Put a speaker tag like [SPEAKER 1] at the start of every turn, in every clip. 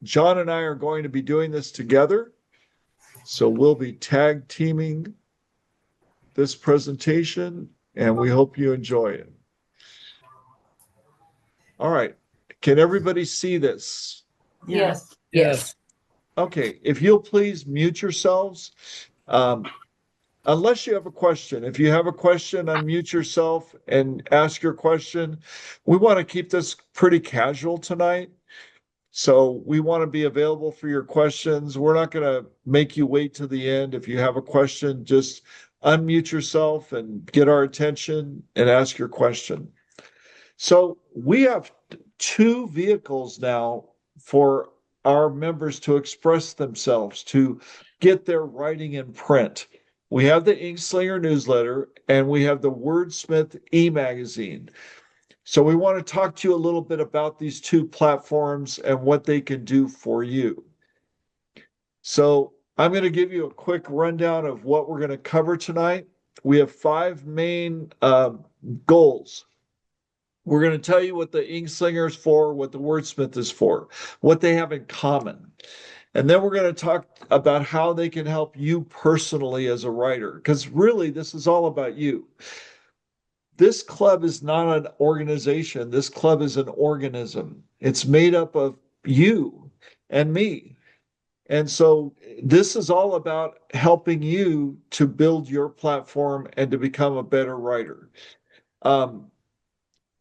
[SPEAKER 1] John and I are going to be doing this together. So we'll be tag teaming this presentation, and we hope you enjoy it. All right. Can everybody see this?
[SPEAKER 2] Yes.
[SPEAKER 3] Yes.
[SPEAKER 1] Okay. If you'll please mute yourselves. Unless you have a question. If you have a question, unmute yourself and ask your question. We want to keep this pretty casual tonight. So we want to be available for your questions. We're not going to make you wait to the end. If you have a question, just unmute yourself and get our attention and ask your question. So we have two vehicles now for our members to express themselves, to get their writing in print. We have the Inkslinger newsletter and we have the Wordsmyth e-magazine. So we want to talk to you a little bit about these two platforms and what they can do for you. So I'm going to give you a quick rundown of what we're going to cover tonight. We have five main goals. We're going to tell you what the Inkslinger is for, what the Wordsmyth is for, what they have in common. And then we're going to talk about how they can help you personally as a writer, because really this is all about you. This club is not an organization. This club is an organism. It's made up of you and me. And so this is all about helping you to build your platform and to become a better writer.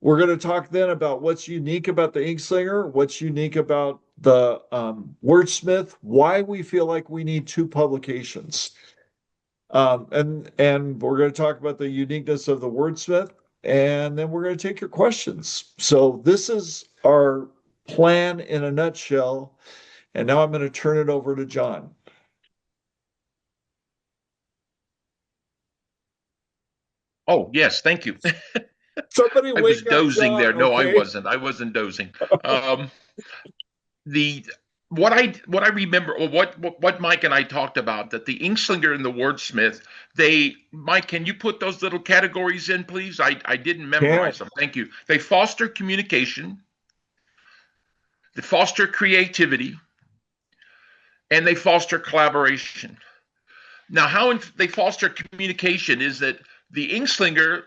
[SPEAKER 1] We're going to talk then about what's unique about the Inkslinger, what's unique about the Wordsmyth, why we feel like we need two publications. And we're going to talk about the uniqueness of the Wordsmyth, and then we're going to take your questions. So this is our plan in a nutshell. And now I'm going to turn it over to John.
[SPEAKER 4] Oh, yes, thank you.
[SPEAKER 1] Somebody
[SPEAKER 4] I was
[SPEAKER 1] wake up
[SPEAKER 4] dozing
[SPEAKER 1] John,
[SPEAKER 4] there. No, I
[SPEAKER 1] okay?
[SPEAKER 4] wasn't. I wasn't dozing. The what I remember, or what Mike and I talked about, that the Inkslinger and the Wordsmith, Mike, can you put those little categories in, please? I didn't memorize them. Thank you. They foster communication, they foster creativity, and they foster collaboration. Now, how they foster communication is that the Inkslinger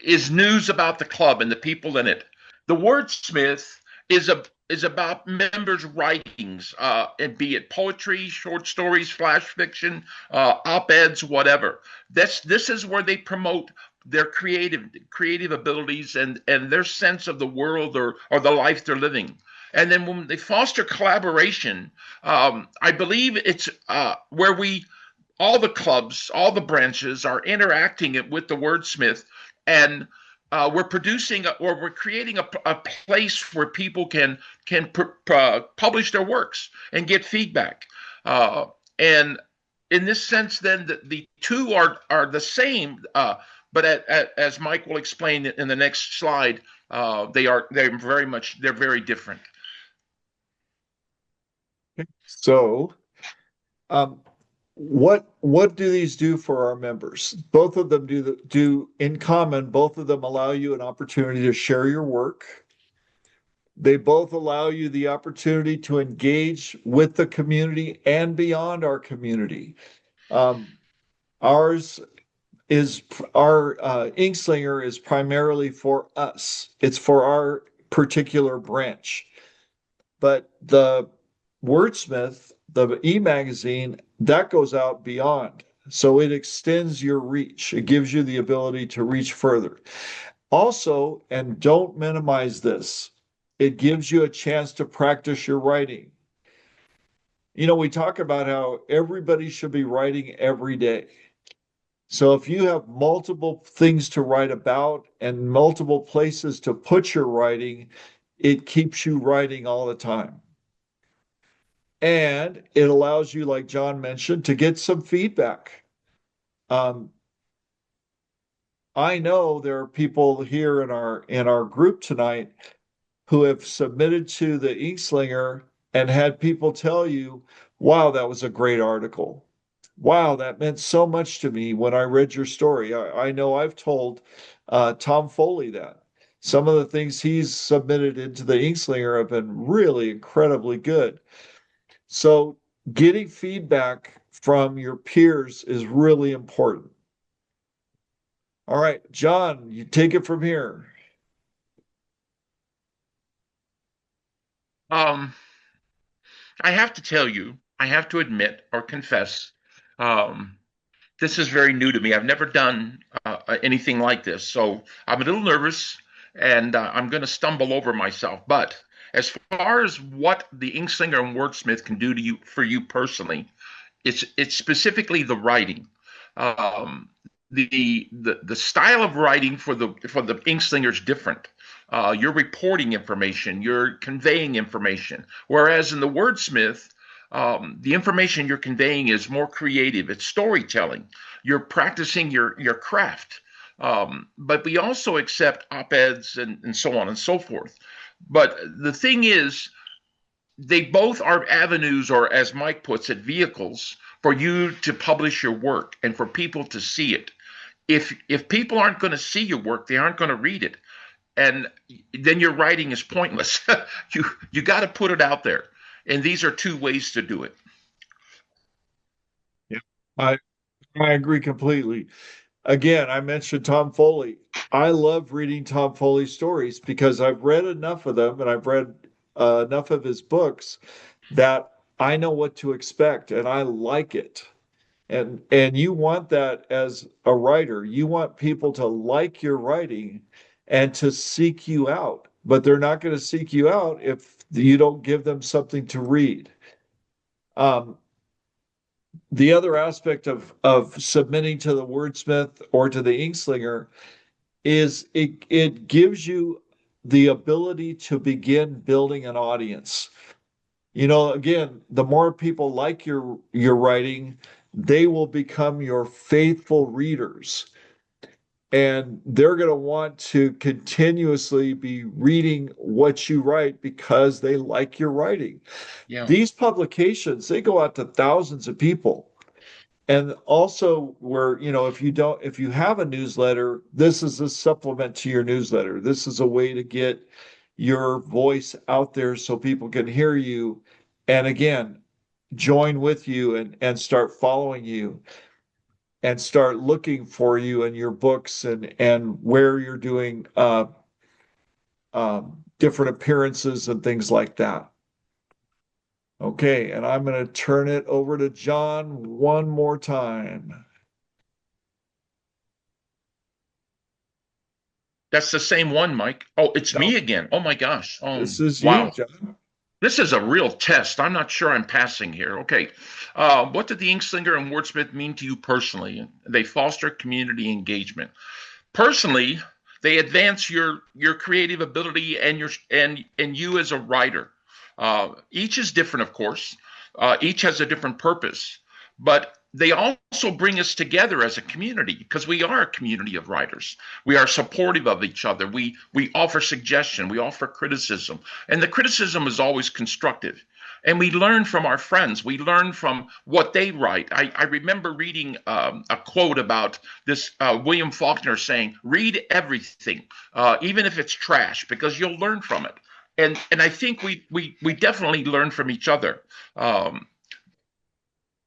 [SPEAKER 4] is news about the club and the people in it. The Wordsmith is about members' writings, and be it poetry, short stories, flash fiction, op-eds, whatever. This is where they promote their creative abilities and their sense of the world or the life they're living. And then when they foster collaboration, I believe it's where all the clubs, all the branches are interacting with the Wordsmith, and we're creating a place where people can publish their works and get feedback. And in this sense, then the two are the same, but as Mike will explain in the next slide, they're very different.
[SPEAKER 1] So, what do these do for our members? Both of them do in common. Both of them allow you an opportunity to share your work. They both allow you the opportunity to engage with the community and beyond our community. Ours is our Inkslinger is primarily for us. It's for our particular branch. But the Wordsmyth, the e-magazine, that goes out beyond. So it extends your reach. It gives you the ability to reach further. Also, and don't minimize this, it gives you a chance to practice your writing. You know, we talk about how everybody should be writing every day. So if you have multiple things to write about and multiple places to put your writing, it keeps you writing all the time. And it allows you, like John mentioned, to get some feedback. I know there are people here in our group tonight who have submitted to the Inkslinger and had people tell you, wow, that was a great article. Wow, that meant so much to me when I read your story. I know I've told Tom Foley that. Some of the things he's submitted into the Inkslinger have been really incredibly good. So getting feedback from your peers is really important. All right, John, you take it from here.
[SPEAKER 4] Um, I have to tell you, I have to admit or confess, um, this is very new to me. I've never done anything like this, so I'm a little nervous, and I'm going to stumble over myself. But as far as what the Inkslinger and Wordsmith can do to you for you personally, it's specifically the writing. Um, the style of writing for the Inkslinger is different. You're reporting information, you're conveying information, whereas in the Wordsmith, the information you're conveying is more creative. It's storytelling. You're practicing your craft. But we also accept op-eds and so on and so forth. But the thing is, they both are avenues, or as Mike puts it, vehicles for you to publish your work and for people to see it. If people aren't going to see your work, they aren't going to read it, and then your writing is pointless. You got to put it out there, and these are two ways to do it.
[SPEAKER 1] Yeah, I I agree completely. Again, I mentioned Tom Foley. I love reading Tom Foley stories because I've read enough of them and I've read enough of his books that I know what to expect and I like it. And you want that as a writer. You want people to like your writing and to seek you out, but they're not going to seek you out if you don't give them something to read. Um, the other aspect of submitting to the Wordsmith or to the Inkslinger is it gives you the ability to begin building an audience. You know, again, the more people like your writing, they will become your faithful readers. And they're going to want to continuously be reading what you write because they like your writing.
[SPEAKER 4] Yeah.
[SPEAKER 1] These publications, they go out to thousands of people. And also where, if you have a newsletter, this is a supplement to your newsletter. This is a way to get your voice out there so people can hear you. And again, join with you and start following you and start looking for you in your books and where you're doing different appearances and things like that. Okay, and I'm going to turn it over to John one more time.
[SPEAKER 4] That's the same one, Mike. Oh, it's
[SPEAKER 1] No,
[SPEAKER 4] me again. Oh my gosh.
[SPEAKER 1] this is you,
[SPEAKER 4] Wow.
[SPEAKER 1] John.
[SPEAKER 4] This is a real test. I'm not sure I'm passing here. Okay. What did the Inkslinger and Wordsmith mean to you personally? They foster community engagement. Personally, they advance your creative ability and you as a writer. Each is different, of course. Each has a different purpose, but they also bring us together as a community because we are a community of writers. We are supportive of each other. We offer suggestion. We offer criticism, and the criticism is always constructive. And we learn from our friends. We learn from what they write. I remember reading a quote about this William Faulkner saying, "Read everything, even if it's trash, because you'll learn from it." And I think we definitely learn from each other. Um,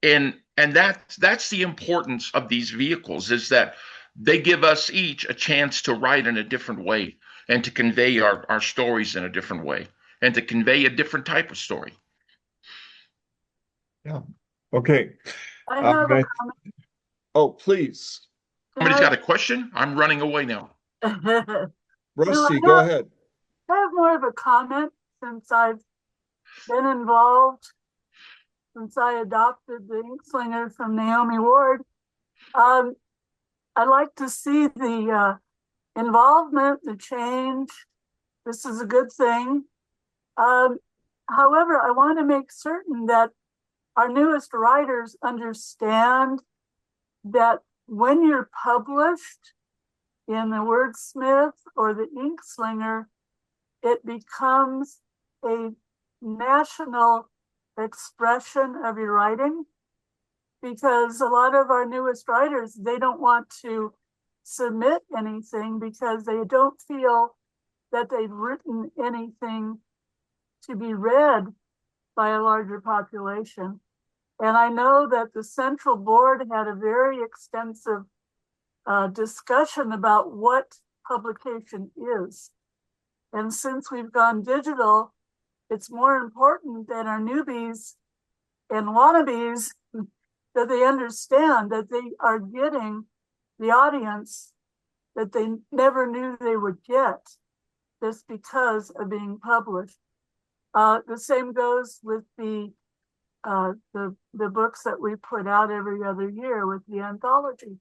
[SPEAKER 4] and that's the importance of these vehicles, is that they give us each a chance to write in a different way and to convey our stories in a different way and to convey a different type of story.
[SPEAKER 1] Yeah. Okay.
[SPEAKER 2] I
[SPEAKER 1] I'm
[SPEAKER 2] have a
[SPEAKER 1] gonna, oh, please.
[SPEAKER 4] Somebody's
[SPEAKER 2] comment.
[SPEAKER 4] got a question? I'm running away now.
[SPEAKER 2] No,
[SPEAKER 1] Rusty, go ahead.
[SPEAKER 2] I have more of a comment since I've been involved, since I adopted the Inkslinger from Naomi Ward. Um, I like to see the involvement, the change. This is a good thing. However, I want to make certain that our newest writers understand that when you're published in the Wordsmith or the Inkslinger, it becomes a national expression of your writing, because a lot of our newest writers, they don't want to submit anything because they don't feel that they've written anything to be read by a larger population. And I know that the central board had a very extensive discussion about what publication is. And since we've gone digital, it's more important that our newbies and wannabes, that they understand that they are getting the audience that they never knew they would get just because of being published. The same goes with the books that we put out every other year with the anthology.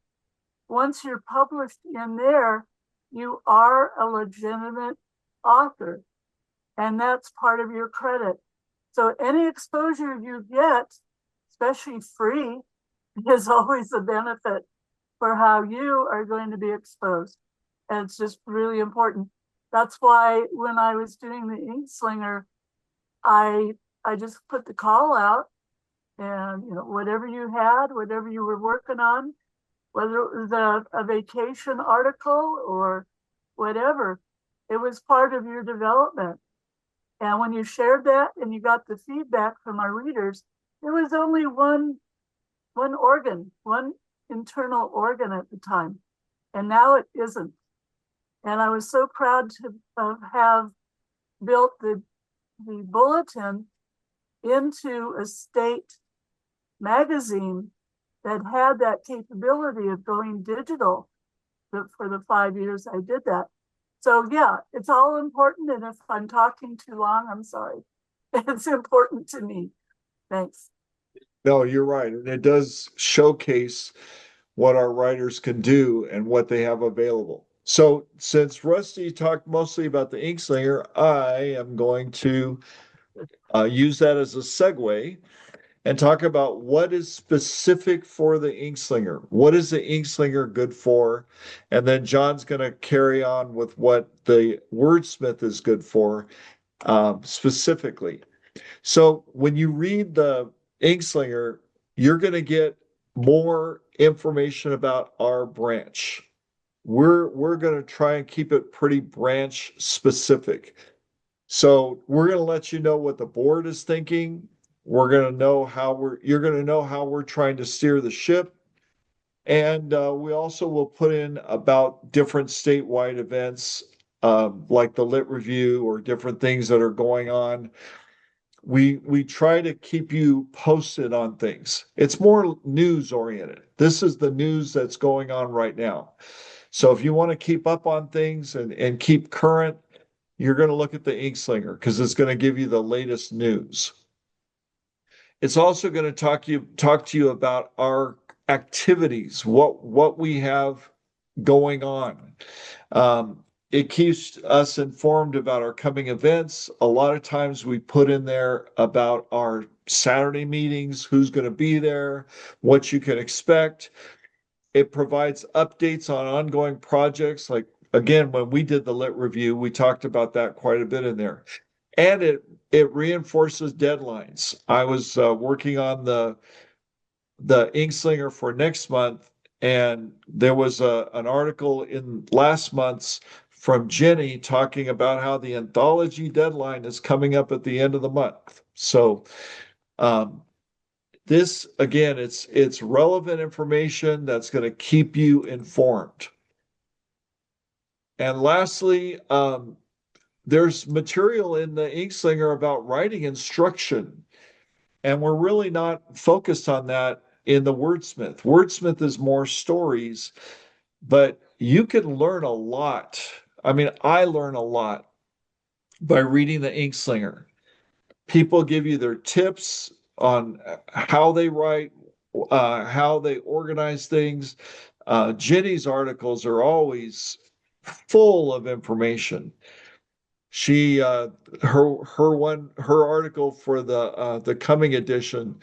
[SPEAKER 2] Once you're published in there, you are a legitimate author, and that's part of your credit. So any exposure you get, especially free, is always a benefit for how you are going to be exposed. And it's just really important. That's why when I was doing the Inkslinger, I just put the call out, and whatever you had, whatever you were working on, whether it was a vacation article or whatever, it was part of your development. And when you shared that and you got the feedback from our readers, there was only one organ, one internal organ at the time. And now it isn't. And I was so proud to have built the bulletin into a state magazine that had that capability of going digital for the 5 years I did that. So yeah, it's all important. And if I'm talking too long, I'm sorry. It's important to me. Thanks.
[SPEAKER 1] No, you're right. And it does showcase what our writers can do and what they have available. So since Rusty talked mostly about the Inkslinger, I am going to use that as a segue and talk about what is specific for the Inkslinger. What is the Inkslinger good for? And then John's going to carry on with what the Wordsmyth is good for specifically. So when you read the Inkslinger, you're going to get more information about our branch. We're going to try and keep it pretty branch specific. So we're going to let you know what the board is thinking. We're going to know you're going to know how we're trying to steer the ship. And we also will put in about different statewide events, like the Lit Review or different things that are going on. We try to keep you posted on things. It's more news oriented. This is the news that's going on right now. So if you want to keep up on things and keep current, you're going to look at the Inkslinger because it's going to give you the latest news. It's also going to talk to you about our activities, what we have going on. It keeps us informed about our coming events. A lot of times we put in there about our Saturday meetings, who's going to be there, what you can expect. It provides updates on ongoing projects. Like, again, when we did the Lit Review, we talked about that quite a bit in there. And it reinforces deadlines. I was working on the Inkslinger for next month, and there was an article in last month's from Jenny talking about how the anthology deadline is coming up at the end of the month. So this, again, it's relevant information that's going to keep you informed. And lastly, there's material in the Inkslinger about writing instruction, and we're really not focused on that in the Wordsmyth. Wordsmyth is more stories, but you can learn a lot. I mean, I learn a lot by reading the Inkslinger. People give you their tips on how they write, how they organize things. Jenny's articles are always full of information. She her article for the coming edition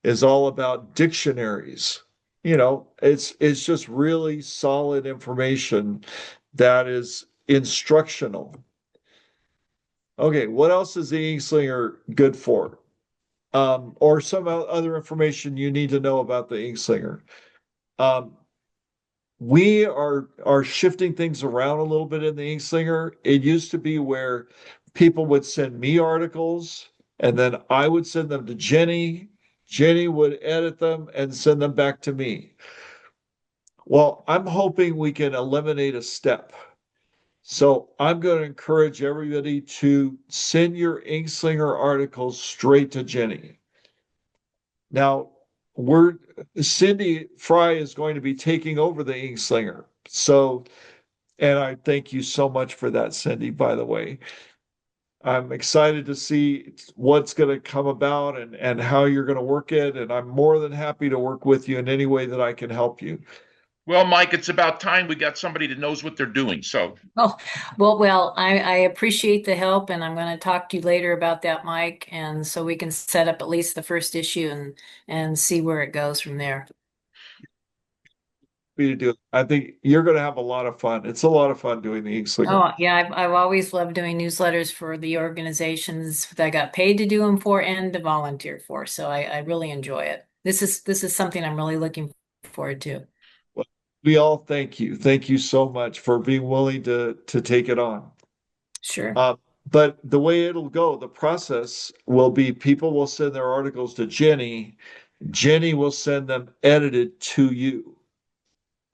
[SPEAKER 1] is all about dictionaries. It's just really solid information that is instructional. Okay, what else is the Inkslinger good for? Or some other information you need to know about the Inkslinger. we are shifting things around a little bit in the Inkslinger. It used to be where people would send me articles and then I would send them to Jenny. Jenny would edit them and send them back to me. Well, I'm hoping we can eliminate a step. So I'm going to encourage everybody to send your Inkslinger articles straight to Jenny. Now, we're Cindy Fry is going to be taking over the Inkslinger. So, and I thank you so much for that, Cindy, by the way. I'm excited to see what's going to come about and how you're going to work it. And I'm more than happy to work with you in any way that I can help you.
[SPEAKER 4] Well, Mike, it's about time we got somebody that knows what they're doing. So,
[SPEAKER 3] Oh, I appreciate the help and I'm going to talk to you later about that, Mike. And so we can set up at least the first issue and see where it goes from there.
[SPEAKER 1] For you to do it. I think you're going to have a lot of fun. It's a lot of fun doing the Inkslinger.
[SPEAKER 3] Oh, yeah, I've always loved doing newsletters for the organizations that I got paid to do them for and to volunteer for. So I really enjoy it. This is something I'm really looking forward to.
[SPEAKER 1] Well, we all thank you. Thank you so much for being willing to take it on.
[SPEAKER 3] Sure.
[SPEAKER 1] But the way it'll go, the process will be people will send their articles to Jenny. Jenny will send them edited to you.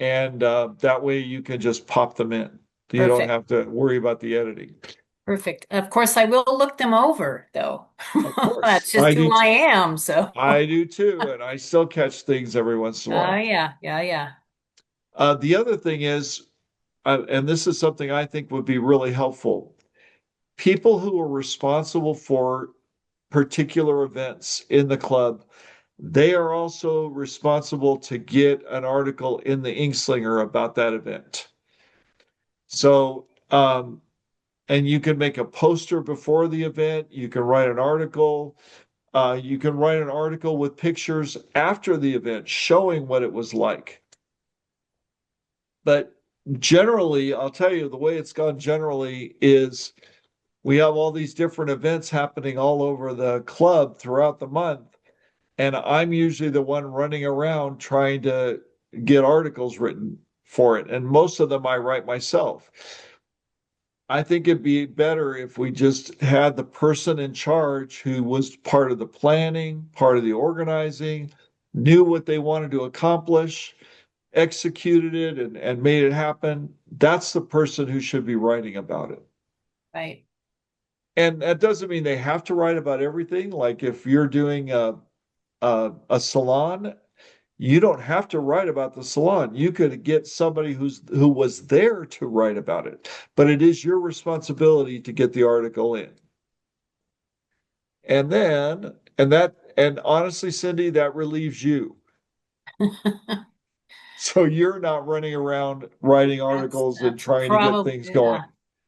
[SPEAKER 1] And that way you can just pop them in. You don't
[SPEAKER 3] Perfect.
[SPEAKER 1] have to worry about the editing.
[SPEAKER 3] Perfect. Of course, I will look them over though.
[SPEAKER 1] Of course.
[SPEAKER 3] That's just who I am. So.
[SPEAKER 1] I do too. And I still catch things every once in a while.
[SPEAKER 3] Yeah.
[SPEAKER 1] The other thing is, and this is something I think would be really helpful. People who are responsible for particular events in the club, they are also responsible to get an article in the Inkslinger about that event. So, and you can make a poster before the event. You can write an article. You can write an article with pictures after the event showing what it was like. But generally, I'll tell you the way it's gone generally is we have all these different events happening all over the club throughout the month. And I'm usually the one running around trying to get articles written for it. And most of them I write myself. I think it'd be better if we just had the person in charge who was part of the planning, part of the organizing, knew what they wanted to accomplish, executed it, and made it happen. That's the person who should be writing about it.
[SPEAKER 3] Right.
[SPEAKER 1] And that doesn't mean they have to write about everything. Like if you're doing a salon, you don't have to write about the salon. You could get somebody who was there to write about it, but it is your responsibility to get the article in. And honestly, Cindy, that relieves you. So you're not running around writing articles and trying to get things going.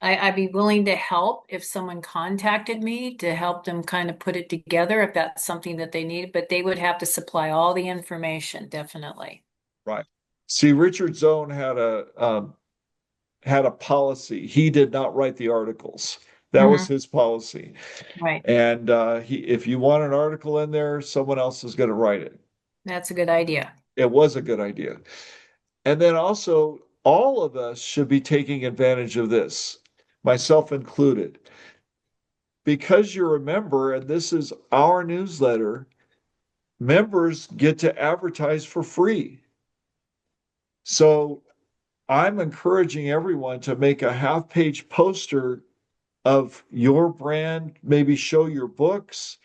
[SPEAKER 3] I'd be willing to help if someone contacted me to help them kind of put it together if that's something that they need, but they would have to supply all the information, definitely.
[SPEAKER 1] Right. See, Richard Zone had a policy. He did not write the articles. That was his policy.
[SPEAKER 3] Right.
[SPEAKER 1] And if you want an article in there, someone else is going to write it.
[SPEAKER 3] That's a good idea.
[SPEAKER 1] It was a good idea. And then also, all of us should be taking advantage of this, myself included. Because you're a member and this is our newsletter, members get to advertise for free. So I'm encouraging everyone to make a half-page poster of your brand, maybe show your books.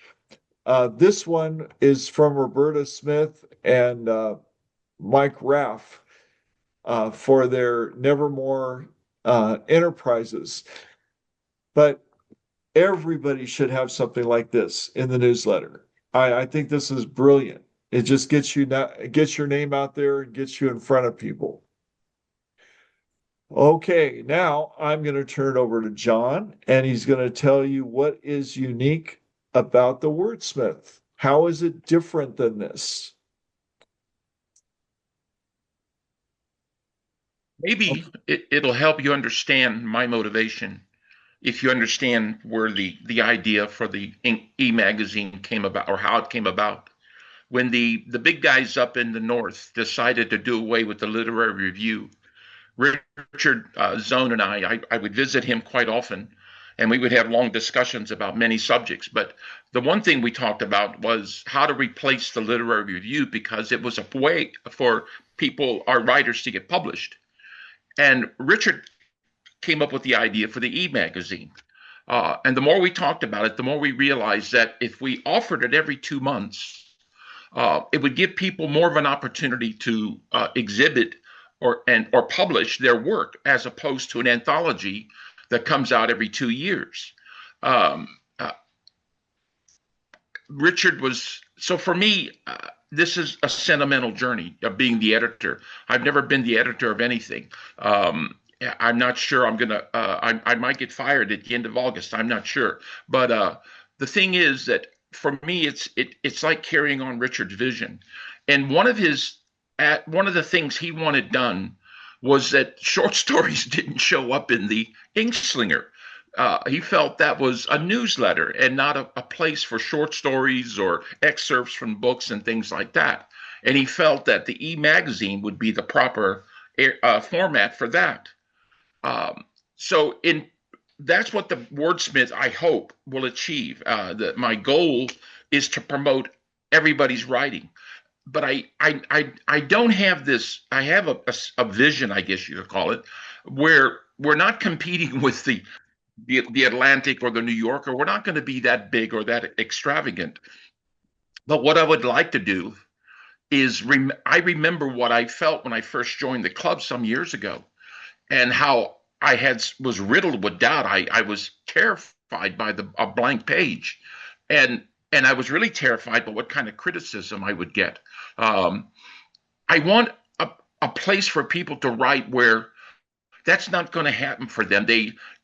[SPEAKER 1] This one is from Roberta Smith and Mike Raff for their Nevermore enterprises. But everybody should have something like this in the newsletter. I think this is brilliant. It just gets your name out there and gets you in front of people. Okay, now I'm going to turn it over to John, and he's going to tell you what is unique about the Wordsmyth. How is it different than this?
[SPEAKER 4] maybe it'll help you understand my motivation if you understand where the idea for the e-magazine came about or how it came about. when the big guys up in the north decided to do away with the literary review, Richard Zone and I would visit him quite often, and we would have long discussions about many subjects. But the one thing we talked about was how to replace the literary review, because it was a way for people, our writers, to get published. And Richard came up with the idea for the e-magazine. And the more we talked about it, the more we realized that if we offered it every 2 months, it would give people more of an opportunity to exhibit or publish their work, as opposed to an anthology that comes out every 2 years. Um, uh, Richard was, so for me, this is a sentimental journey of being the editor. I've never been the editor of anything. I'm not sure I'm gonna. I might get fired at the end of August. I'm not sure. But the thing is that for me, it's like carrying on Richard's vision. And one of the things he wanted done was that short stories didn't show up in the Inkslinger. He felt that was a newsletter and not a place for short stories or excerpts from books and things like that. And he felt that the e-magazine would be the proper format for that. So that's what the Wordsmith, I hope, will achieve. My goal is to promote everybody's writing. But I don't have this. I have a vision, I guess you could call it, where we're not competing with the Atlantic or the New Yorker. We're not going to be that big or that extravagant. But what I would like to do is I remember what I felt when I first joined the club some years ago, and how was riddled with doubt. I was terrified by a blank page, and I was really terrified by what kind of criticism I would get. I want a place for people to write where that's not going to happen for them.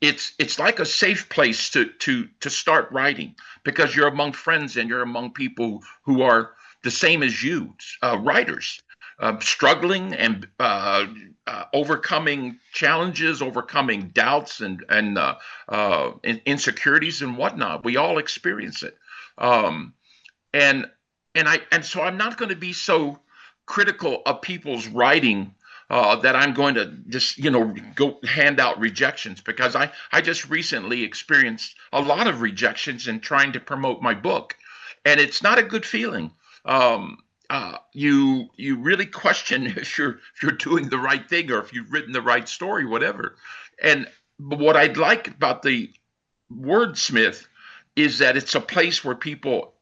[SPEAKER 4] It's like a safe place to start writing, because you're among friends and you're among people who are the same as you, writers, struggling and overcoming challenges, overcoming doubts and insecurities and whatnot. We all experience it. And so I'm not going to be so critical of people's writing that I'm going to just go hand out rejections, because I just recently experienced a lot of rejections in trying to promote my book, and it's not a good feeling. You really question if you're doing the right thing, or if you've written the right story, whatever. But what I'd like about the Wordsmith is that it's a place where people,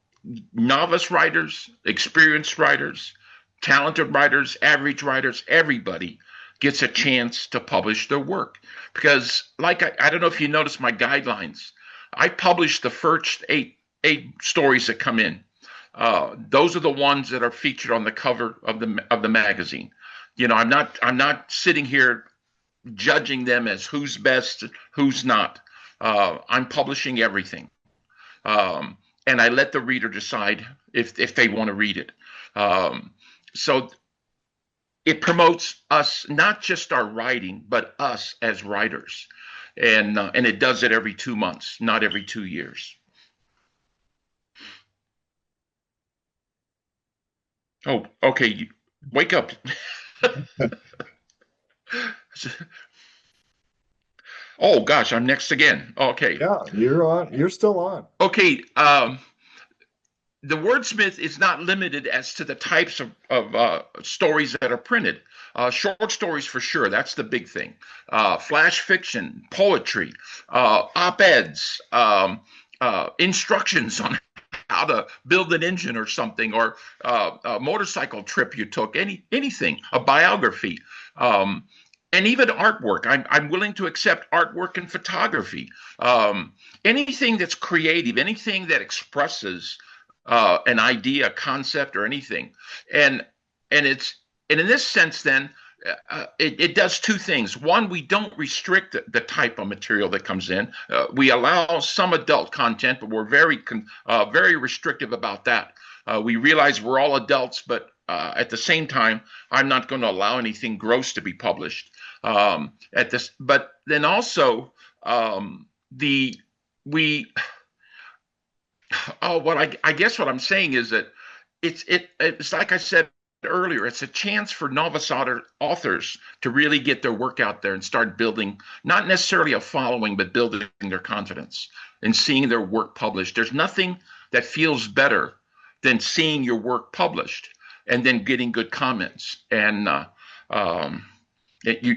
[SPEAKER 4] novice writers, experienced writers, talented writers, average writers, everybody gets a chance to publish their work. Because, like, I don't know if you noticed my guidelines, I publish the first eight stories that come in. Those are the ones that are featured on the cover of the magazine. I'm not sitting here judging them as who's best, who's not. I'm publishing everything. And I let the reader decide if they want to read it. So it promotes us, not just our writing, but us as writers. And it does it every 2 months, not every 2 years. Oh, okay. Wake up. Oh gosh, I'm next again. Okay.
[SPEAKER 1] Yeah, you're on. You're still on.
[SPEAKER 4] Okay. The Wordsmith is not limited as to the types of stories that are printed. Short stories for sure. That's the big thing. Flash fiction, poetry, op-eds, instructions on how to build an engine or something, or a motorcycle trip you took, anything, a biography, and even artwork. I'm willing to accept artwork and photography. Anything that's creative, anything that expresses an idea, a concept, or anything. And in this sense, then, it does two things. One, we don't restrict the type of material that comes in. We allow some adult content, but we're very restrictive about that. We realize we're all adults, but at the same time, I'm not going to allow anything gross to be published. But then also, I guess what I'm saying is that it's like I said earlier, it's a chance for novice authors to really get their work out there and start building not necessarily a following, but building their confidence and seeing their work published. There's nothing that feels better than seeing your work published and then getting good comments. And um, it, you,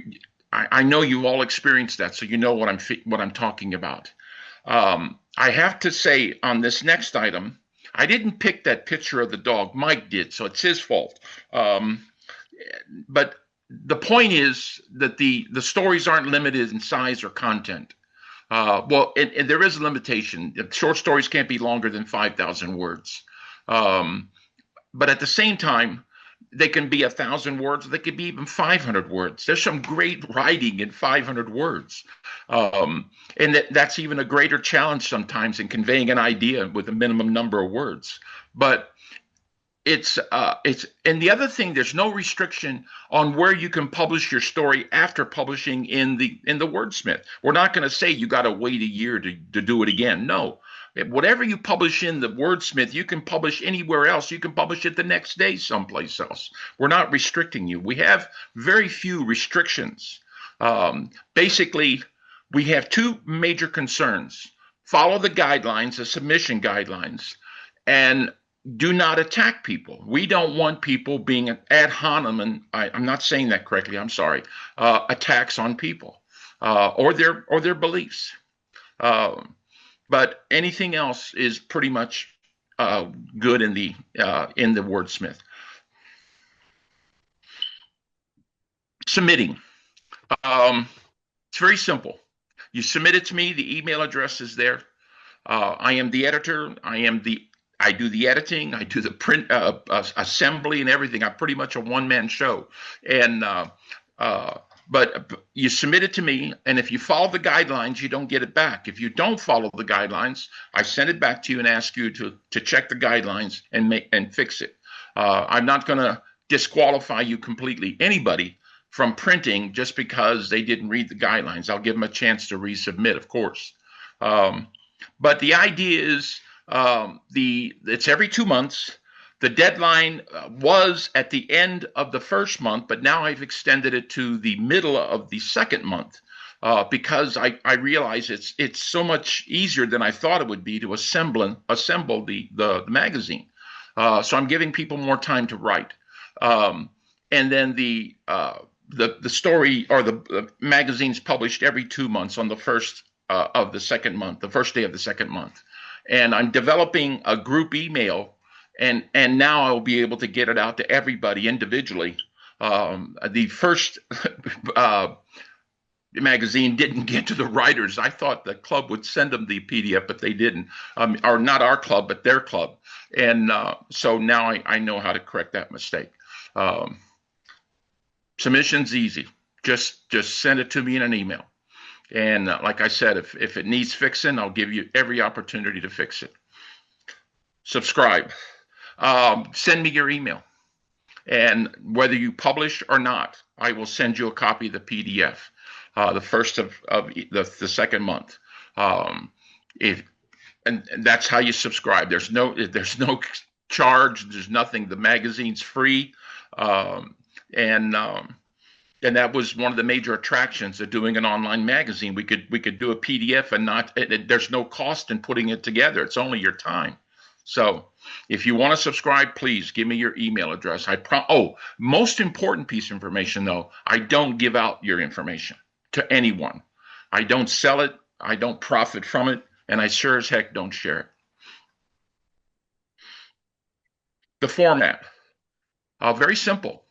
[SPEAKER 4] I know you've all experienced that, so you know what I'm talking about. I have to say on this next item, I didn't pick that picture of the dog. Mike did, so it's his fault. Um, but the point is that the stories aren't limited in size or content. And there is a limitation. Short stories can't be longer than 5,000 words. Um, but at the same time, they can be 1,000 words. They could be even 500 words. There's some great writing in 500 words. And that's even a greater challenge sometimes in conveying an idea with a minimum number of words. But and the other thing, there's no restriction on where you can publish your story after publishing in the Wordsmith. We're not going to say you got to wait a year to do it again. No, whatever you publish in the Wordsmith, you can publish anywhere else. You can publish it the next day someplace else. We're not restricting you. We have very few restrictions. Basically, we have two major concerns: follow the guidelines, the submission guidelines, and do not attack people. We don't want people being ad hominem, I'm not saying that correctly, I'm sorry, attacks on people or their beliefs. But anything else is pretty much good in the Wordsmith. Submitting. It's very simple. You submit it to me. The email address is there. I am the editor. I do the editing. I do the print assembly and everything. I'm pretty much a one-man show. And but you submit it to me, and if you follow the guidelines, you don't get it back. If you don't follow the guidelines, I send it back to you and ask you to check the guidelines and fix it. I'm not going to disqualify you completely, anybody, from printing just because they didn't read the guidelines. I'll give them a chance to resubmit, of course. But the idea is it's every 2 months. The deadline was at the end of the first month, but now I've extended it to the middle of the second month because I realize it's so much easier than I thought it would be to assemble the magazine. So I'm giving people more time to write, and then the story or the magazine's published every 2 months on the first of the second month, the first day of the second month. And I'm developing a group email, and now I'll be able to get it out to everybody individually. The first magazine didn't get to the writers. I thought the club would send them the PDF, but they didn't. Or not our club, but their club. And so now I know how to correct that mistake. Submission's easy. Just send it to me in an email. And like I said, if it needs fixing, I'll give you every opportunity to fix it. Subscribe. Send me your email. And whether you publish or not, I will send you a copy of the PDF, the first of the second month. And that's how you subscribe. There's no charge. There's nothing. The magazine's free. And that was one of the major attractions of doing an online magazine. We could do a PDF and there's no cost in putting it together. It's only your time. So if you want to subscribe, please give me your email address. Most important piece of information though, I don't give out your information to anyone. I don't sell it. I don't profit from it. And I sure as heck don't share it. The format, very simple.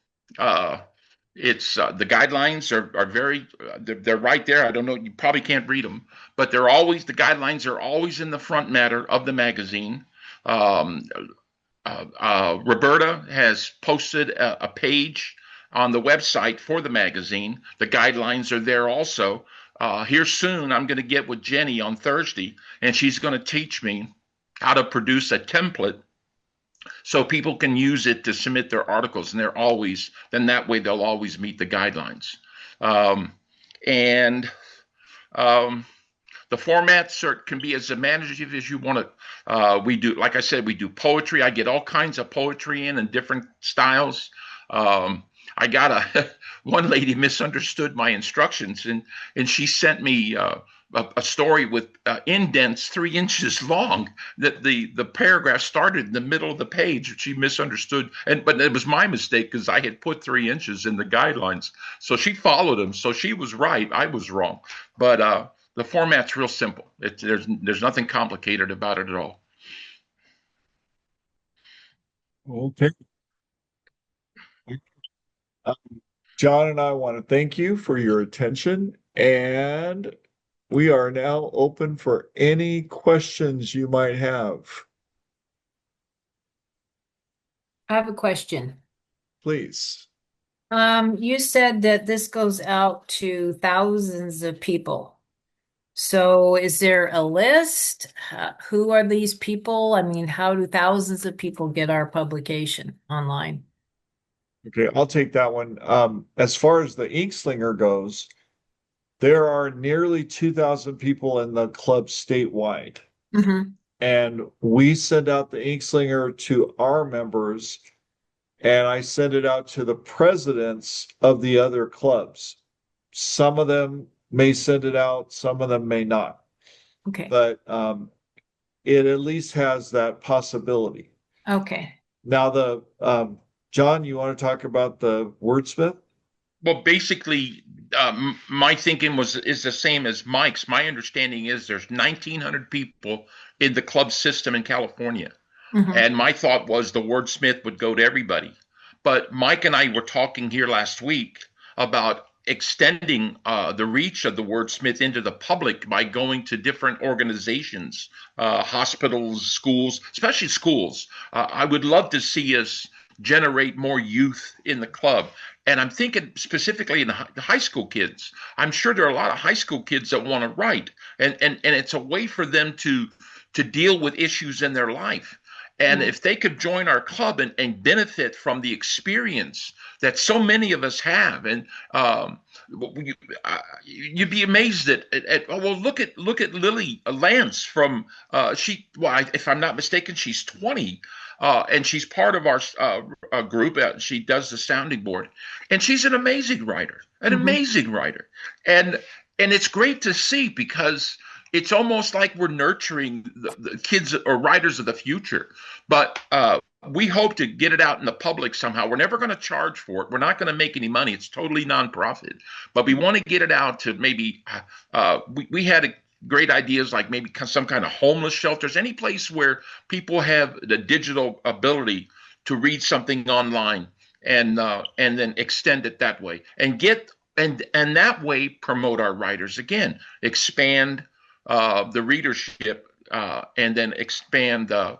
[SPEAKER 4] It's the guidelines are very they're right there. I don't know, you probably can't read them, but the guidelines are always in the front matter of the magazine. Roberta has posted a page on the website for the magazine. The guidelines are there also. Here soon, I'm going to get with Jenny on Thursday, and she's going to teach me how to produce a template so people can use it to submit their articles, and then that way they'll always meet the guidelines. The The formats can be as imaginative as you want to. We do, like I said, we do poetry. I get all kinds of poetry in different styles. I got one lady misunderstood my instructions, and she sent me a story with indents 3 inches long. That the paragraph started in the middle of the page. She misunderstood, but it was my mistake because I had put 3 inches in the guidelines. So she followed them. So she was right. I was wrong. But the format's real simple. There's nothing complicated about it at all.
[SPEAKER 1] Okay. Um, John and I want to thank you for your attention, and we are now open for any questions you might have.
[SPEAKER 3] I have a question.
[SPEAKER 1] Please.
[SPEAKER 3] You said that this goes out to thousands of people. So is there a list? Who are these people? I mean, how do thousands of people get our publication online?
[SPEAKER 1] Okay, I'll take that one. As far as the Inkslinger goes, there are nearly 2,000 people in the club statewide.
[SPEAKER 3] Mm-hmm.
[SPEAKER 1] And we send out the Inkslinger to our members, and I send it out to the presidents of the other clubs. Some of them may send it out, some of them may not.
[SPEAKER 3] Okay.
[SPEAKER 1] But it at least has that possibility.
[SPEAKER 3] Okay.
[SPEAKER 1] Now, John, you want to talk about the wordsmith?
[SPEAKER 4] Well, basically, my thinking is the same as Mike's. My understanding is there's 1,900 people in the club system in California.
[SPEAKER 3] Mm-hmm.
[SPEAKER 4] And my thought was the wordsmith would go to everybody. But Mike and I were talking here last week about extending the reach of the wordsmith into the public by going to different organizations, hospitals, schools, especially schools. I would love to see us generate more youth in the club. And I'm thinking specifically in the high school kids. I'm sure there are a lot of high school kids that want to write, and it's a way for them to deal with issues in their life. And if they could join our club and benefit from the experience that so many of us have, and you'd be amazed at well, look at Lily Lance from if I'm not mistaken, she's 20. And she's part of our group. She does the sounding board, and she's an amazing writer, and it's great to see because it's almost like we're nurturing the kids or writers of the future. But we hope to get it out in the public somehow. We're never going to charge for it. We're not going to make any money. It's totally nonprofit. But we want to get it out to maybe we had great ideas like maybe some kind of homeless shelters, any place where people have the digital ability to read something online and then extend it that way and that way promote our writers again, expand the readership and then expand our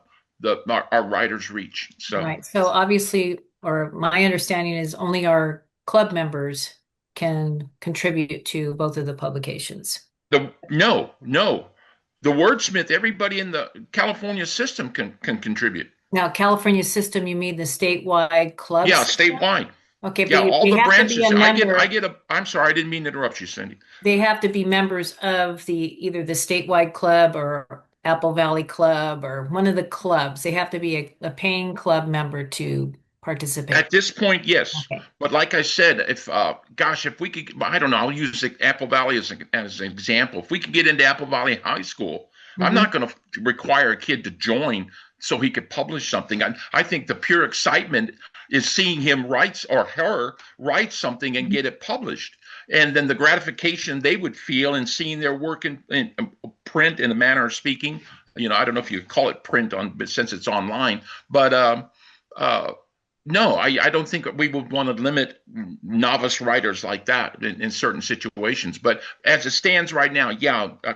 [SPEAKER 4] writers' reach. So
[SPEAKER 3] Right. So obviously, or my understanding is only our club members can contribute to both of the publications.
[SPEAKER 4] No. The wordsmith, everybody in the California system can contribute.
[SPEAKER 3] Now, California system, you mean the statewide clubs?
[SPEAKER 4] Yeah, statewide.
[SPEAKER 3] Okay,
[SPEAKER 4] Yeah,
[SPEAKER 3] but
[SPEAKER 4] all the branches.
[SPEAKER 3] member.
[SPEAKER 4] I'm sorry, I didn't mean to interrupt you, Cindy.
[SPEAKER 3] They have to be members of either the statewide club or Apple Valley Club or one of the clubs. They have to be a paying club member to participate.
[SPEAKER 4] At this point, yes.
[SPEAKER 3] Okay.
[SPEAKER 4] But like I said, if we could, I don't know, I'll use Apple Valley as an example. If we could get into Apple Valley High School, I'm not going to require a kid to join so he could publish something. I think the pure excitement is seeing him write or her write something and get it published. And then the gratification they would feel in seeing their work in print, in a manner of speaking. I don't know if you call it print but since it's online, but no, I don't think we would want to limit novice writers like that in certain situations. But as it stands right now,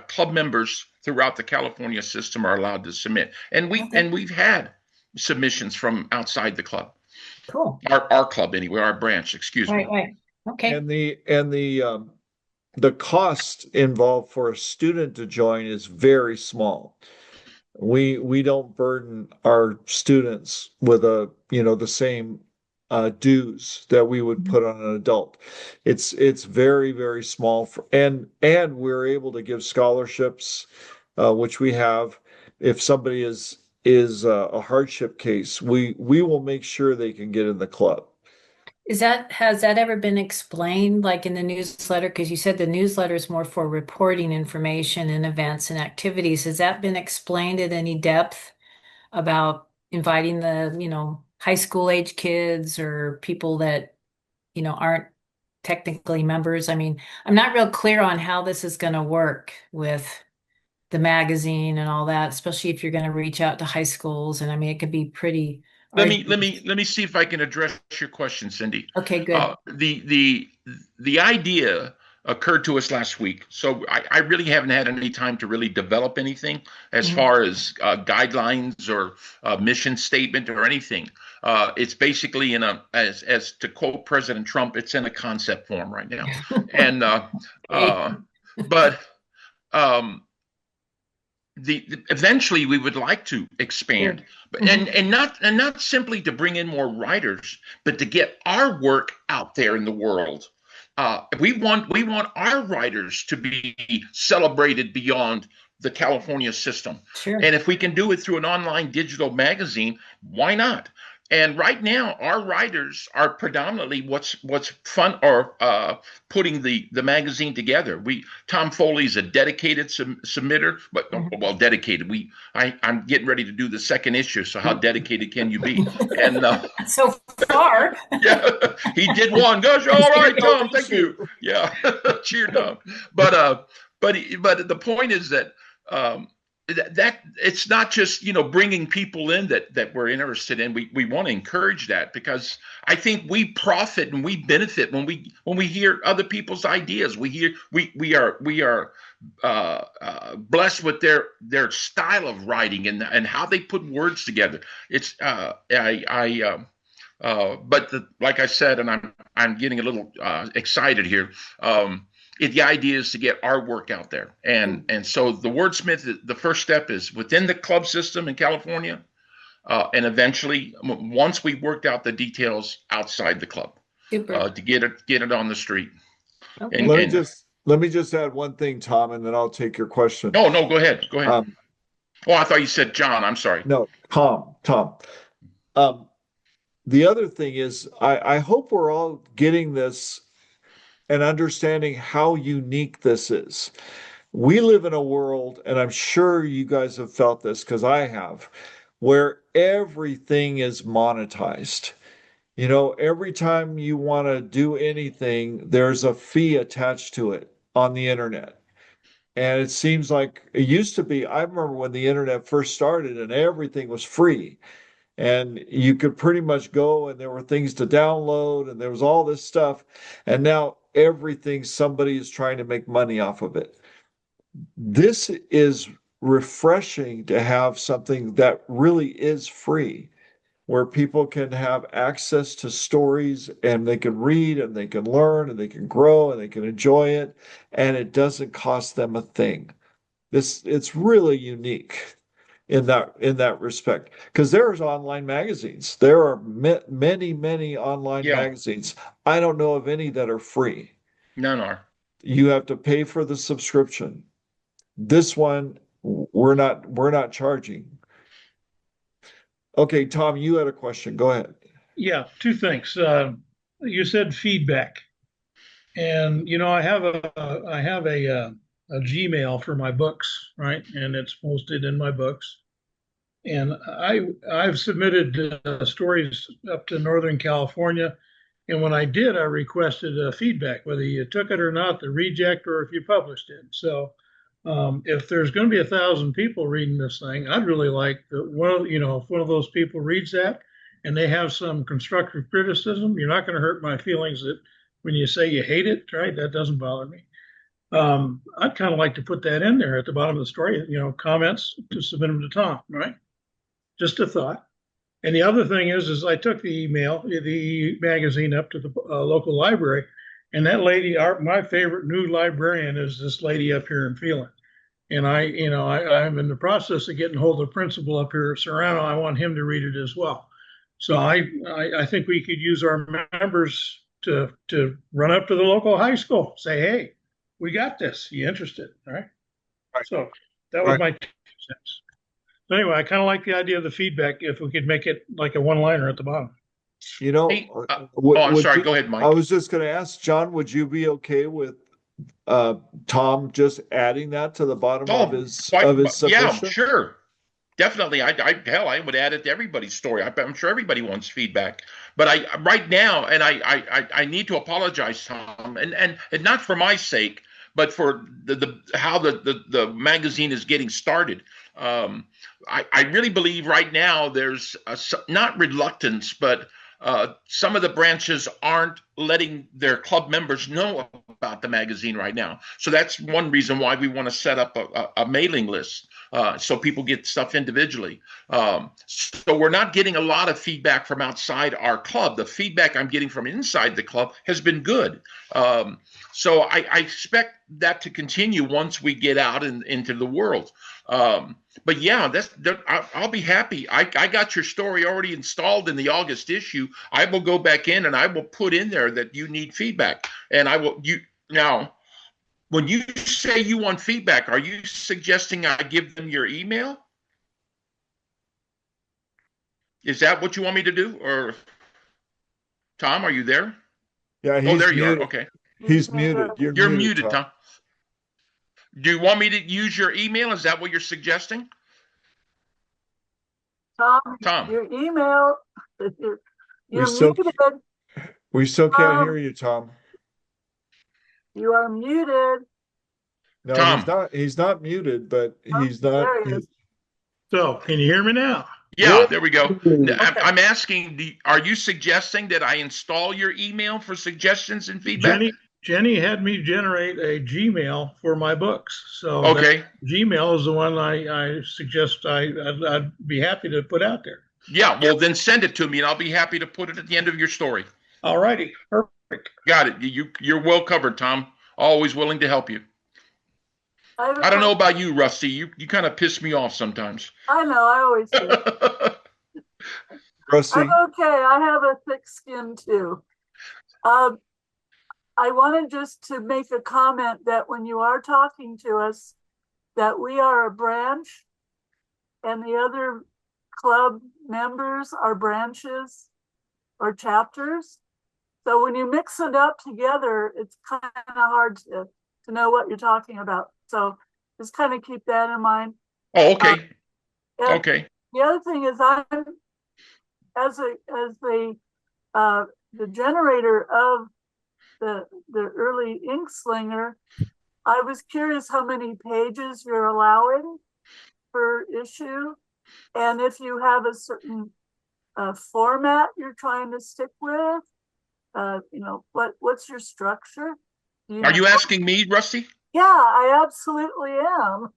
[SPEAKER 4] club members throughout the California system are allowed to submit, and we've had submissions from outside the club.
[SPEAKER 3] Cool.
[SPEAKER 4] Our club anyway, our branch. Excuse me.
[SPEAKER 3] Right. Okay.
[SPEAKER 1] And the cost involved for a student to join is very small. We don't burden our students with the same dues that we would put on an adult. It's very, very small and we're able to give scholarships, which we have. If somebody is a hardship case, we will make sure they can get in the club.
[SPEAKER 3] Has that ever been explained, like in the newsletter? Because you said the newsletter is more for reporting information and events and activities. Has that been explained in any depth about inviting the, high school age kids or people that, aren't technically members? I mean, I'm not real clear on how this is going to work with the magazine and all that, especially if you're going to reach out to high schools. And I mean, it could be pretty
[SPEAKER 4] Let me see if I can address your question, Cindy.
[SPEAKER 3] Okay, good.
[SPEAKER 4] The idea occurred to us last week, so I really haven't had any time to really develop anything as far as guidelines or mission statement or anything. It's basically as to quote President Trump, it's in a concept form right now, and but eventually we would like to expand, and not simply to bring in more writers, but to get our work out there in the world. We want our writers to be celebrated beyond the California system.
[SPEAKER 3] Sure.
[SPEAKER 4] And if we can do it through an online digital magazine, why not? And right now, our writers are predominantly what's fun or putting the magazine together. Tom Foley's a dedicated submitter, but well, dedicated. I'm getting ready to do the second issue, so how dedicated can you be? And
[SPEAKER 3] so far,
[SPEAKER 4] yeah, he did one. Gosh, all right, Tom, thank you. Yeah, cheer, Tom. But the point is that. That it's not just bringing people in that we're interested in. We want to encourage that, because I think we profit and we benefit when we hear other people's ideas. We are blessed with their style of writing and how they put words together. It's like I said, and I'm getting a little excited here. The idea is to get our work out there. And so the Wordsmith, the first step is within the club system in California. And eventually, once we worked out the details outside the club, to get it on the street.
[SPEAKER 3] Okay.
[SPEAKER 1] Let me just add one thing, Tom, and then I'll take your question.
[SPEAKER 4] No, go ahead. Go ahead. I thought you said John. I'm sorry.
[SPEAKER 1] No, Tom. The other thing is, I hope we're all getting this and understanding how unique this is. We live in a world, and I'm sure you guys have felt this because I have, where everything is monetized. Every time you want to do anything, there's a fee attached to it on the internet. And it seems like it used to be, I remember when the internet first started and everything was free. And you could pretty much go and there were things to download and there was all this stuff. And now everything, somebody is trying to make money off of it. This is refreshing to have something that really is free, where people can have access to stories and they can read and they can learn and they can grow and they can enjoy it. And it doesn't cost them a thing. It's really unique in that respect, because there's online magazines. There are many online magazines. I don't know of any that are free.
[SPEAKER 4] None are.
[SPEAKER 1] You have to pay for the subscription. This one, we're not charging. Okay, Tom, you had a question. Go ahead.
[SPEAKER 5] Yeah, two things. You said feedback, and I have a Gmail for my books, right? And it's posted in my books. And I've submitted stories up to Northern California. And when I did, I requested feedback, whether you took it or not, the reject, or if you published it. So if there's going to be 1,000 people reading this thing, I'd really like if one of those people reads that and they have some constructive criticism, you're not going to hurt my feelings that when you say you hate it, right? That doesn't bother me. I'd kind of like to put that in there at the bottom of the story, comments to submit them to Tom, right? Just a thought. And the other thing is I took the magazine up to the local library, and that lady, my favorite new librarian is this lady up here in Phelan. And I'm in the process of getting hold of the principal up here at Serrano. I want him to read it as well. So I think we could use our members to run up to the local high school, say, hey, we got this. You interested? All right.
[SPEAKER 1] Right.
[SPEAKER 5] So that was
[SPEAKER 1] Right.
[SPEAKER 5] my 2 cents. So anyway, I kind of like the idea of the feedback if we could make it like a one-liner at the bottom.
[SPEAKER 1] You know,
[SPEAKER 4] Hey, I'm
[SPEAKER 1] would
[SPEAKER 4] sorry.
[SPEAKER 1] you-
[SPEAKER 4] Go ahead,
[SPEAKER 1] I
[SPEAKER 4] Mike.
[SPEAKER 1] was just going to ask John, would you be okay with Tom just adding that to the bottom of his
[SPEAKER 4] yeah,
[SPEAKER 1] submission?
[SPEAKER 4] sure. Definitely. Hell, I would add it to everybody's story. I'm sure everybody wants feedback. But right now, and I need to apologize, Tom, and not for my sake, but for the how the magazine is getting started. I really believe right now there's not reluctance, but some of the branches aren't letting their club members know about the magazine right now. So that's one reason why we want to set up a mailing list so people get stuff individually. So we're not getting a lot of feedback from outside our club. The feedback I'm getting from inside the club has been good. So I expect that to continue once we get out into the world. But yeah, I'll be happy. I got your story already installed in the August issue. I will go back in and I will put in there that you need feedback. And now, when you say you want feedback, are you suggesting I give them your email? Is that what you want me to do? Or Tom, are you there?
[SPEAKER 1] Yeah,
[SPEAKER 4] Oh,
[SPEAKER 1] he's
[SPEAKER 4] there you are.
[SPEAKER 1] muted.
[SPEAKER 4] Okay.
[SPEAKER 1] He's muted.
[SPEAKER 4] You're muted,
[SPEAKER 1] Tom.
[SPEAKER 4] Tom. Do you want me to use your email? Is that what you're suggesting?
[SPEAKER 2] Tom, your email, you're
[SPEAKER 1] still-
[SPEAKER 2] muted.
[SPEAKER 1] We still can't hear you, Tom.
[SPEAKER 2] You are muted.
[SPEAKER 1] No,
[SPEAKER 4] Tom.
[SPEAKER 1] he's not muted, but he's not.
[SPEAKER 2] There he is.
[SPEAKER 5] So can you hear me now?
[SPEAKER 4] Yeah, there we go.
[SPEAKER 2] Okay.
[SPEAKER 4] I'm asking, are you suggesting that I install your email for suggestions and feedback?
[SPEAKER 5] Jenny had me generate a Gmail for my books. So
[SPEAKER 4] Okay.
[SPEAKER 5] Gmail is the one I suggest I'd be happy to put out there.
[SPEAKER 4] Yeah, well, then send it to me, and I'll be happy to put it at the end of your story.
[SPEAKER 5] All righty. Perfect.
[SPEAKER 4] Got it. You're well covered, Tom. Always willing to help you. I don't know about you, Rusty. You kind of piss me off sometimes.
[SPEAKER 2] I know. I always do.
[SPEAKER 1] Rusty,
[SPEAKER 2] I'm okay. I have a thick skin too. I wanted just to make a comment that when you are talking to us, that we are a branch and the other club members are branches or chapters. So when you mix it up together, it's kind of hard to know what you're talking about. So just kind of keep that in mind.
[SPEAKER 4] Oh, okay. Okay.
[SPEAKER 2] The other thing is I'm as the generator of the early Inkslinger, I was curious how many pages you're allowing per issue, and if you have a certain format you're trying to stick with. What's your structure?
[SPEAKER 4] Are you asking me, Rusty?
[SPEAKER 2] Yeah, I absolutely am.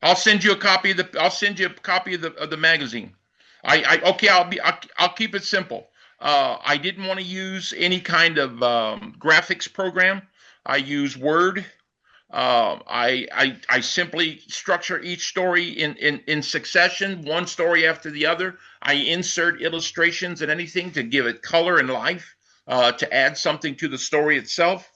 [SPEAKER 4] I'll send you a copy of the magazine. I'll keep it simple. I didn't want to use any kind of graphics program. I use Word. I simply structure each story in succession, one story after the other. I insert illustrations and anything to give it color and life, to add something to the story itself.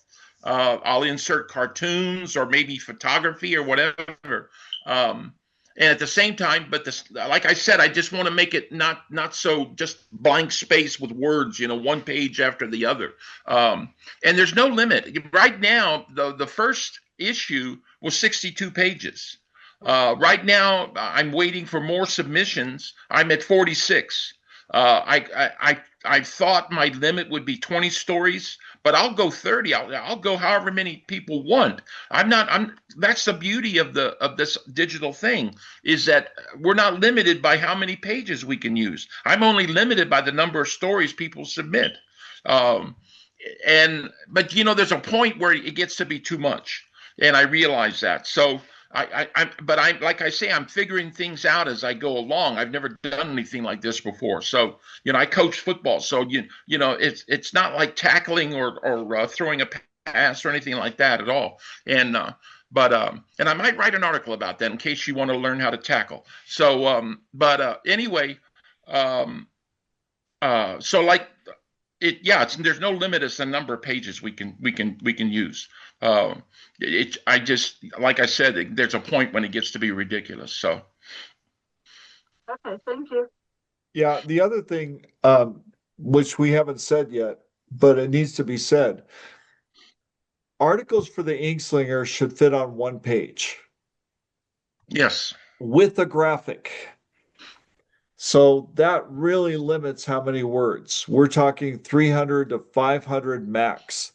[SPEAKER 4] I'll insert cartoons or maybe photography or whatever. And at the same time, like I said, I just want to make it not so just blank space with words, one page after the other. And there's no limit. Right now, the first issue was 62 pages. Right now, I'm waiting for more submissions. I'm at 46. I thought my limit would be 20 stories, but I'll go 30. I'll go however many people want. That's the beauty of this digital thing, is that we're not limited by how many pages we can use. I'm only limited by the number of stories people submit. But there's a point where it gets to be too much, and I realize that. So like I say, I'm figuring things out as I go along. I've never done anything like this before. So, I coach football. So, it's not like tackling or throwing a pass or anything like that at all. And I might write an article about that in case you want to learn how to tackle. So, anyway, So like it, yeah, there's no limit as the number of pages we can use. I just, like I said, there's a point when it gets to be ridiculous. So
[SPEAKER 2] Okay, thank you.
[SPEAKER 1] Yeah, the other thing, which we haven't said yet, but it needs to be said, articles for the Inkslinger should fit on one page
[SPEAKER 4] yes,
[SPEAKER 1] with a graphic. So that really limits how many words. We're talking 300 to 500 max.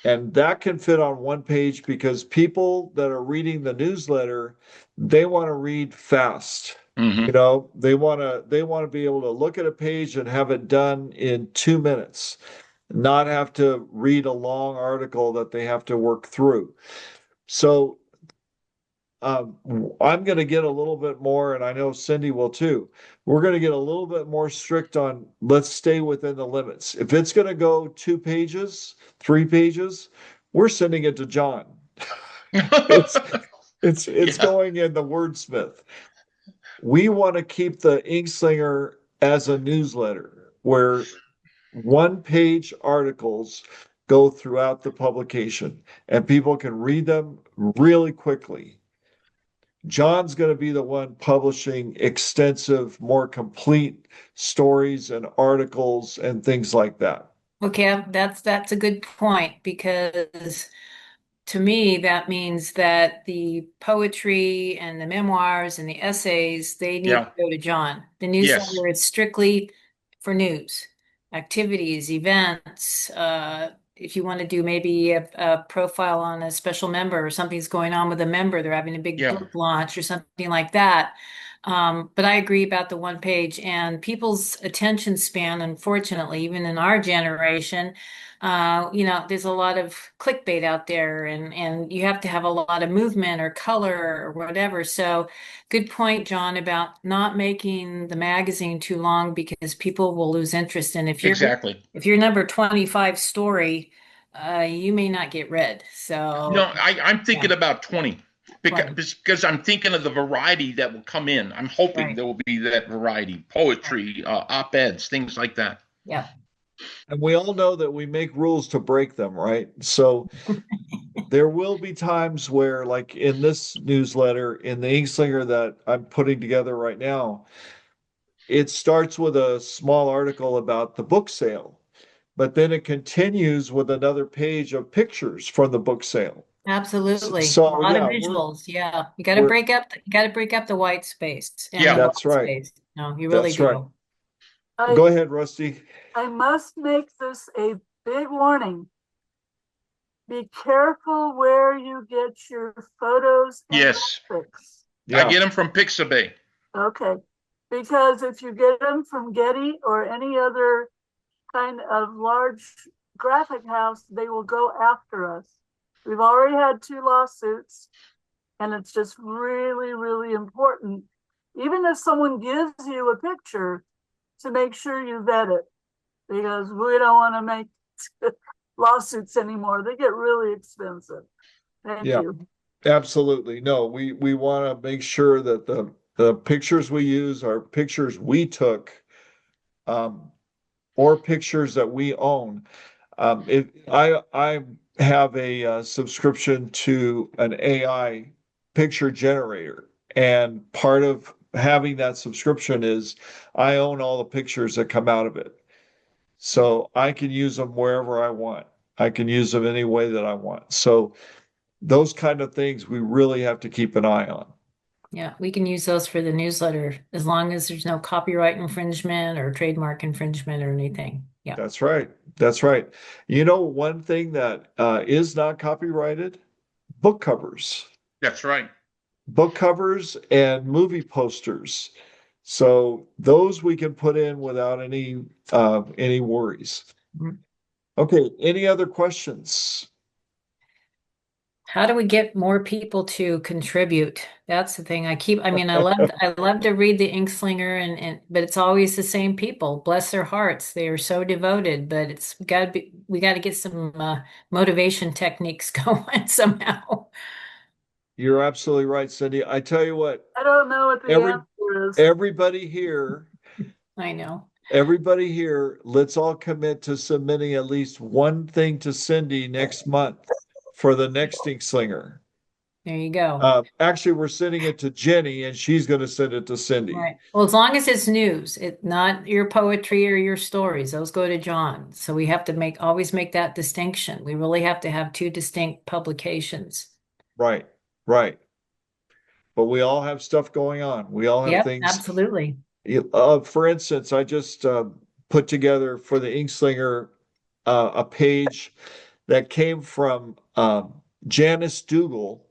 [SPEAKER 1] And that can fit on one page because people that are reading the newsletter, they want to read fast.
[SPEAKER 4] hmm
[SPEAKER 1] They want to be able to look at a page and have it done in 2 minutes, not have to read a long article that they have to work through. So I'm going to get a little bit more, and I know Cindy will too. We're going to get a little bit more strict on let's stay within the limits. If it's going to go 2 pages, 3 pages, we're sending it to John. It's it's
[SPEAKER 4] yeah,
[SPEAKER 1] going in the Wordsmith. We want to keep the Inkslinger as a newsletter where one-page articles go throughout the publication and people can read them really quickly. John's going to be the one publishing extensive, more complete stories and articles and things like that.
[SPEAKER 3] Okay, that's a good point because to me that means that the poetry and the memoirs and the essays they need to
[SPEAKER 4] yeah,
[SPEAKER 3] go to John. The
[SPEAKER 4] yes,
[SPEAKER 3] newsletter is strictly for news, activities, events. If you want to do maybe a profile on a special member or something's going on with a member, they're having a big
[SPEAKER 4] yeah,
[SPEAKER 3] book launch or something like that. But I agree about the one page and people's attention span, unfortunately, even in our generation, there's a lot of clickbait out there and you have to have a lot of movement or color or whatever. So good point, John, about not making the magazine too long because people will lose interest. And
[SPEAKER 4] exactly.
[SPEAKER 3] if you're number 25 story, you may not get read.
[SPEAKER 4] No,
[SPEAKER 3] So
[SPEAKER 4] I'm
[SPEAKER 3] yeah,
[SPEAKER 4] thinking about 20
[SPEAKER 3] 20.
[SPEAKER 4] because I'm thinking of the variety that will come in. I'm hoping
[SPEAKER 3] Right.
[SPEAKER 4] there will be that variety, poetry, op-eds, things like that.
[SPEAKER 3] Yeah.
[SPEAKER 1] And we all know that we make rules to break them, right? So there will be times where, like in this newsletter, in the Inkslinger that I'm putting together right now, it starts with a small article about the book sale, but then it continues with another page of pictures from the book sale.
[SPEAKER 3] Absolutely. A
[SPEAKER 1] So
[SPEAKER 3] lot of
[SPEAKER 1] yeah,
[SPEAKER 3] visuals. Yeah.
[SPEAKER 1] we're
[SPEAKER 3] You got to break up the white space and the
[SPEAKER 4] Yeah,
[SPEAKER 1] that's
[SPEAKER 3] white
[SPEAKER 1] right.
[SPEAKER 3] space. No, you really
[SPEAKER 1] That's right.
[SPEAKER 3] do.
[SPEAKER 2] I,
[SPEAKER 1] Go ahead, Rusty.
[SPEAKER 2] I must make this a big warning. Be careful where you get your photos and
[SPEAKER 4] yes.
[SPEAKER 2] graphics.
[SPEAKER 4] I
[SPEAKER 1] Yeah,
[SPEAKER 4] get them from Pixabay.
[SPEAKER 2] Okay, because if you get them from Getty or any other kind of large graphic house, they will go after us. We've already had 2 lawsuits, and it's just really, really important, even if someone gives you a picture, to make sure you vet it, because we don't want to make lawsuits anymore. They get really expensive. Thank
[SPEAKER 1] yeah,
[SPEAKER 2] you.
[SPEAKER 1] absolutely. No, we want to make sure that the pictures we use are pictures we took, um, or pictures that we own. I have a subscription to an AI picture generator, and part of having that subscription is I own all the pictures that come out of it. So I can use them wherever I want. I can use them any way that I want. So those kind of things we really have to keep an eye on.
[SPEAKER 3] Yeah, we can use those for the newsletter as long as there's no copyright infringement or trademark infringement or anything. Yeah.
[SPEAKER 1] That's right. That's right. You know, one thing that is not copyrighted, book covers.
[SPEAKER 4] That's right.
[SPEAKER 1] Book covers and movie posters. So those we can put in without any worries.
[SPEAKER 3] Mhm.
[SPEAKER 1] Okay, any other questions?
[SPEAKER 3] How do we get more people to contribute? That's the thing. I mean, I love to read the Inkslinger and but it's always the same people. Bless their hearts. They are so devoted, but we got to get some motivation techniques going somehow.
[SPEAKER 1] You're absolutely right, Cindy. I tell you what,
[SPEAKER 2] I don't know what the
[SPEAKER 1] every
[SPEAKER 2] answer is.
[SPEAKER 1] everybody here
[SPEAKER 3] I know.
[SPEAKER 1] Everybody here, let's all commit to submitting at least one thing to Cindy next month for the next Inkslinger.
[SPEAKER 3] There you go.
[SPEAKER 1] Actually, we're sending it to Jenny and she's going to send it to Cindy.
[SPEAKER 3] Right. Well, as long as it's news, not your poetry or your stories, those go to John. So we have to always make that distinction. We really have to have two distinct publications.
[SPEAKER 1] Right, right. But we all have stuff going on. We all have
[SPEAKER 3] Yep,
[SPEAKER 1] things.
[SPEAKER 3] absolutely.
[SPEAKER 1] For instance, I just put together for the Inkslinger a page that came from Janice Dougal.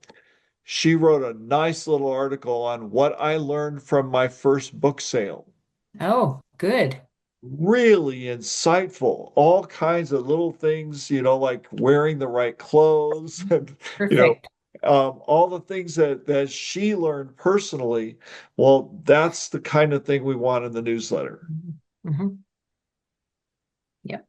[SPEAKER 1] She wrote a nice little article on what I learned from my first book sale.
[SPEAKER 3] Oh, good.
[SPEAKER 1] Really insightful. All kinds of little things, like wearing the right clothes and,
[SPEAKER 3] Perfect.
[SPEAKER 1] all the things that she learned personally. Well, that's the kind of thing we want in the newsletter.
[SPEAKER 3] Mm-hmm. Yep.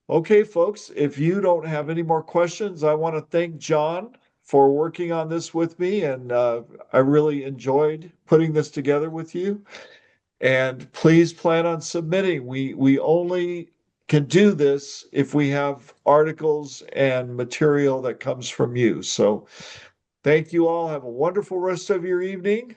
[SPEAKER 1] Okay, folks, if you don't have any more questions, I want to thank John for working on this with me. And I really enjoyed putting this together with you. And please plan on submitting. We only can do this if we have articles and material that comes from you. So thank you all. Have a wonderful rest of your evening.